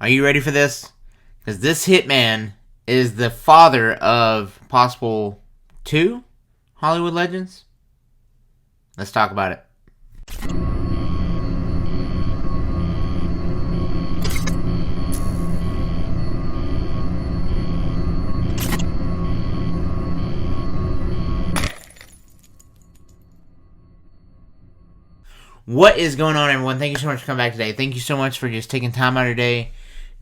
Are you ready for this? Because this Hitman is the father of possible 2 Hollywood legends. Let's talk about it. What is going on, everyone? Thank you so much for coming back today. Thank you so much for just taking time out of your day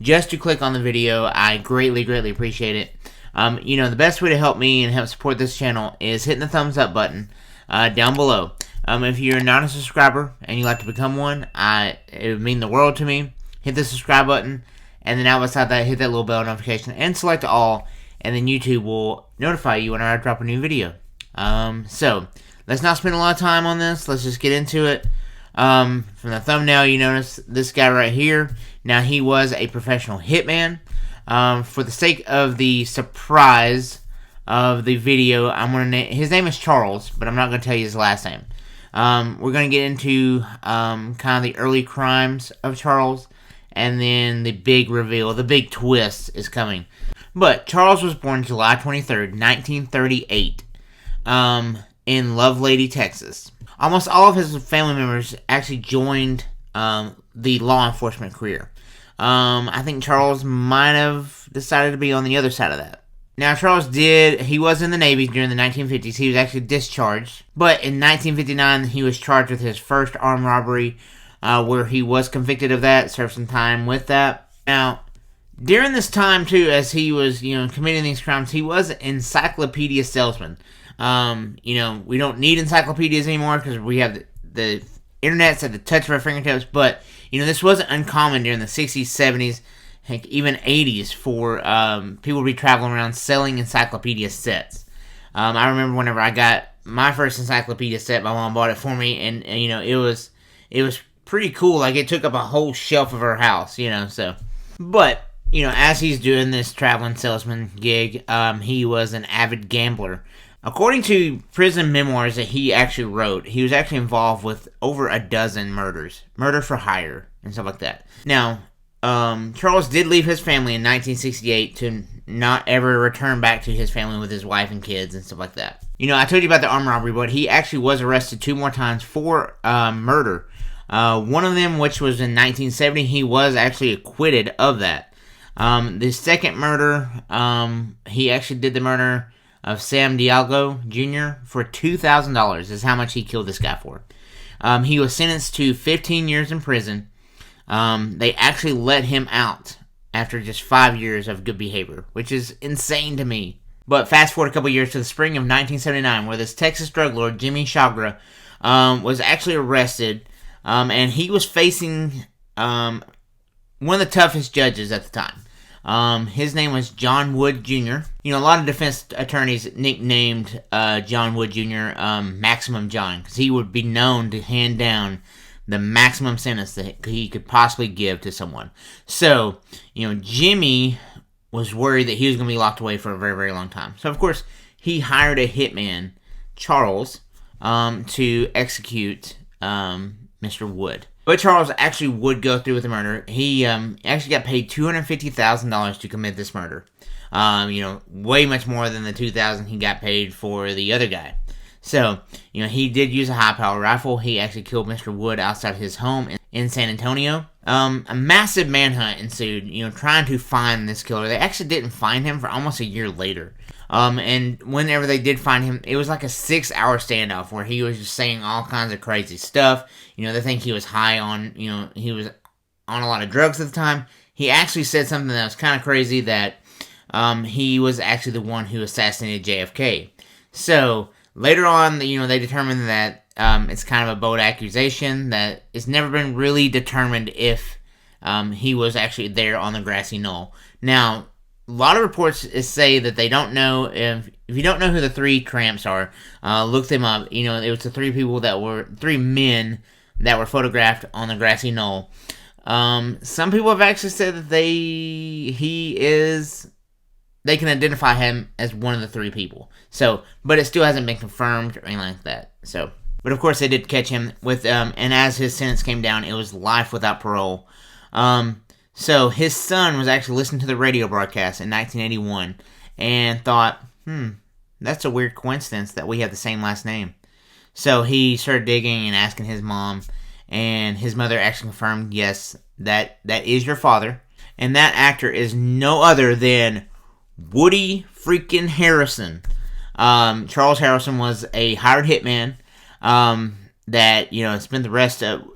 just to click on the video. I greatly appreciate it. The best way to help me and help support this channel is hitting the thumbs up button down below. If you're not a subscriber and you'd like to become one, it would mean the world to me. Hit the subscribe button, and then outside that, hit that little bell notification and select all, and then YouTube will notify you when I drop a new video. So let's not spend a lot of time on this. Let's just get into it. From the thumbnail, you notice this guy right here. Now, he was a professional hitman. For the sake of the surprise of the video, I'm gonna name his name is Charles, but I'm not gonna tell you his last name. We're gonna get into kind of the early crimes of Charles, and then the big reveal, the big twist is coming. But Charles was born July 23rd, 1938, in Lovelady, Texas. Almost all of his family members actually joined the law enforcement career. I think Charles might have decided to be on the other side of that. Now, he was in the Navy during the 1950s. He was actually discharged. But in 1959, he was charged with his first armed robbery, where he was convicted of that, served some time with that. Now, during this time, too, as he was, committing these crimes, he was an encyclopedia salesman. We don't need encyclopedias anymore because we have the internet's at the touch of our fingertips, but, this wasn't uncommon during the 60s, 70s, heck, even 80s for, people to be traveling around selling encyclopedia sets. I remember whenever I got my first encyclopedia set, my mom bought it for me, and it was pretty cool. Like, it took up a whole shelf of her house, so. But, as he's doing this traveling salesman gig, he was an avid gambler. According to prison memoirs that he actually wrote, he was actually involved with over a dozen murders. Murder for hire, and stuff like that. Now, Charles did leave his family in 1968 to not ever return back to his family with his wife and kids and stuff like that. I told you about the armed robbery, but he actually was arrested 2 more times for murder. One of them, which was in 1970, he was actually acquitted of that. The second murder, he actually did the murder of Sam Dialgo Jr. for $2,000 is how much he killed this guy for. He was sentenced to 15 years in prison. They actually let him out after just 5 years of good behavior, which is insane to me. But fast forward a couple years to the spring of 1979, where this Texas drug lord, Jimmy Chagra, was actually arrested, and he was facing one of the toughest judges at the time. His name was John Wood Jr. A lot of defense attorneys nicknamed John Wood Jr. Maximum John, because he would be known to hand down the maximum sentence that he could possibly give to someone. So, Jimmy was worried that he was going to be locked away for a very, very long time. So, of course, he hired a hitman, Charles, to execute Mr. Wood. But Charles actually would go through with the murder. He actually got paid $250,000 to commit this murder. Way much more than the $2,000 he got paid for the other guy. So, he did use a high-power rifle. He actually killed Mr. Wood outside his home in San Antonio. A massive manhunt ensued, trying to find this killer. They actually didn't find him for almost a year later. And whenever they did find him, it was like a 6-hour standoff where he was just saying all kinds of crazy stuff. They think he was high on, he was on a lot of drugs at the time. He actually said something that was kind of crazy, that he was actually the one who assassinated JFK. So, later on, they determined that it's kind of a bold accusation, that it's never been really determined if he was actually there on the grassy knoll. Now, a lot of reports say that they don't know. If you don't know who the 3 tramps are, look them up. It was the 3 men that were photographed on the grassy knoll. Some people have actually said that they can identify him as one of the 3 people. So, but it still hasn't been confirmed or anything like that. So, but of course they did catch him with, and as his sentence came down, it was life without parole. So his son was actually listening to the radio broadcast in 1981 and thought, that's a weird coincidence that we have the same last name. So he started digging and asking his mom, and his mother actually confirmed, yes, that is your father. And that actor is no other than Woody freaking Harrelson. Charles Harrelson was a hired hitman that, spent the rest of...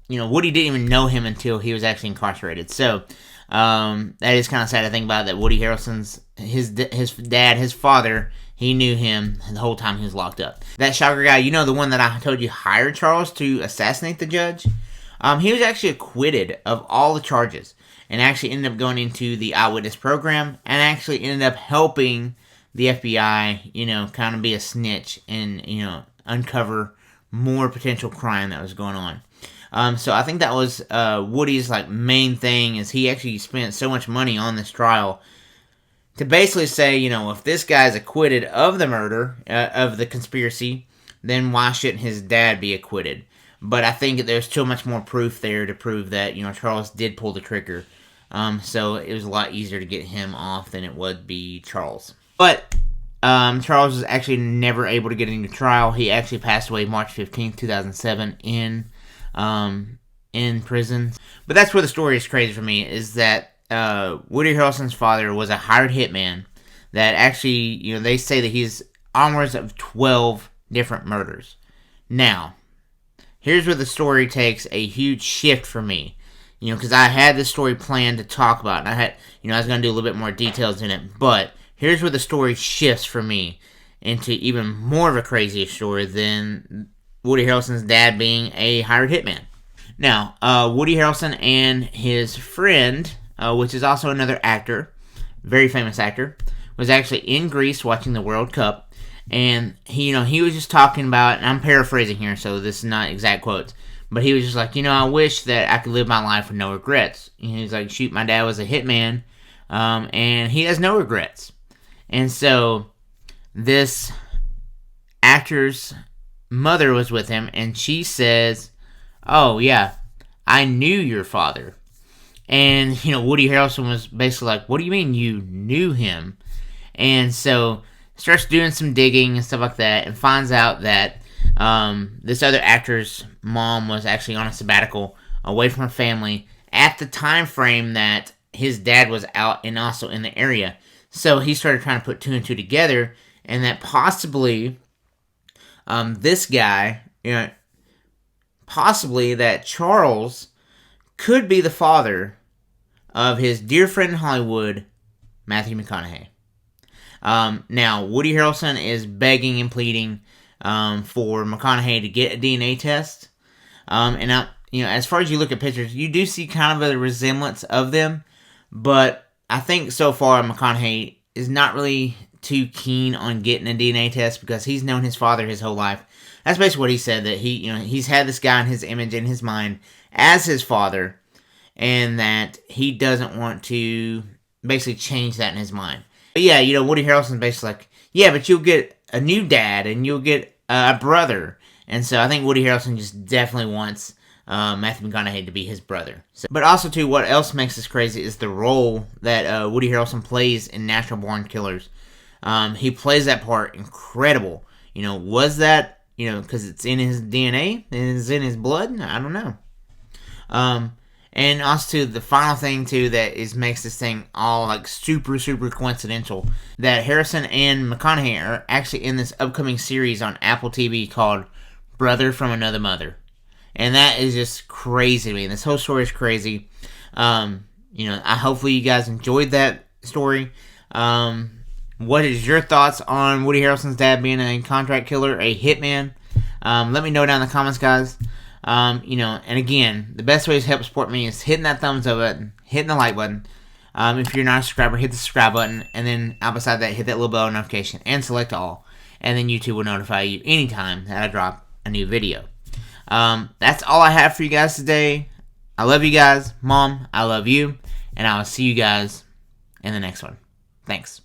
Woody didn't even know him until he was actually incarcerated. So, that is kind of sad to think about, that Woody Harrelson's, his dad, his father, he knew him the whole time he was locked up. That shocker guy, the one that I told you hired Charles to assassinate the judge? He was actually acquitted of all the charges, and actually ended up going into the eyewitness program, and actually ended up helping the FBI, kind of be a snitch and, uncover more potential crime that was going on. So I think that was Woody's main thing, is he actually spent so much money on this trial to basically say, if this guy's acquitted of the murder, of the conspiracy, then why shouldn't his dad be acquitted? But I think there's too much more proof there to prove that, Charles did pull the trigger. So it was a lot easier to get him off than it would be Charles. But Charles was actually never able to get into trial. He actually passed away March 15th, 2007 in prison. But that's where the story is crazy for me, is that Woody Harrelson's father was a hired hitman that actually, they say that he's onwards of 12 different murders. Now, here's where the story takes a huge shift for me. Because I had this story planned to talk about, and I was going to do a little bit more details in it, but here's where the story shifts for me into even more of a crazier story than Woody Harrelson's dad being a hired hitman. Now, Woody Harrelson and his friend, which is also another actor, very famous actor, was actually in Greece watching the World Cup, and he was just talking about, and I'm paraphrasing here, so this is not exact quotes, but he was just like, I wish that I could live my life with no regrets. He's like, shoot, my dad was a hitman, and he has no regrets. And so this actor's mother was with him, and she says, oh yeah, I knew your father. And Woody Harrelson was basically like, what do you mean you knew him? And so starts doing some digging and stuff like that, and finds out that this other actor's mom was actually on a sabbatical away from her family at the time frame that his dad was out and also in the area. So he started trying to put two and two together, and that possibly this guy, possibly that Charles could be the father of his dear friend in Hollywood, Matthew McConaughey. Now, Woody Harrelson is begging and pleading for McConaughey to get a DNA test. And now, as far as you look at pictures, you do see kind of a resemblance of them, but I think so far McConaughey is not really too keen on getting a DNA test because he's known his father his whole life. That's basically what he said, that he's had this guy in his image, in his mind, as his father, and that he doesn't want to basically change that in his mind. But yeah, Woody Harrelson's basically like, yeah, but you'll get a new dad, and you'll get a brother. And so I think Woody Harrelson just definitely wants Matthew McConaughey to be his brother. So, but also, too, what else makes this crazy is the role that Woody Harrelson plays in Natural Born Killers. He plays that part incredible. Was that, because it's in his DNA, and it's in his blood? I don't know. And also, too, the final thing, too, that makes this thing all, super, super coincidental, that Harrison and McConaughey are actually in this upcoming series on Apple TV called Brother from Another Mother. And that is just crazy to me. This whole story is crazy. Hopefully you guys enjoyed that story. What is your thoughts on Woody Harrelson's dad being a contract killer, a hitman? Let me know down in the comments, guys. And again, the best way to help support me is hitting that thumbs up button, hitting the like button. If you're not a subscriber, hit the subscribe button, and then out beside that, hit that little bell notification and select all. And then YouTube will notify you anytime that I drop a new video. That's all I have for you guys today. I love you guys. Mom, I love you. And I will see you guys in the next one. Thanks.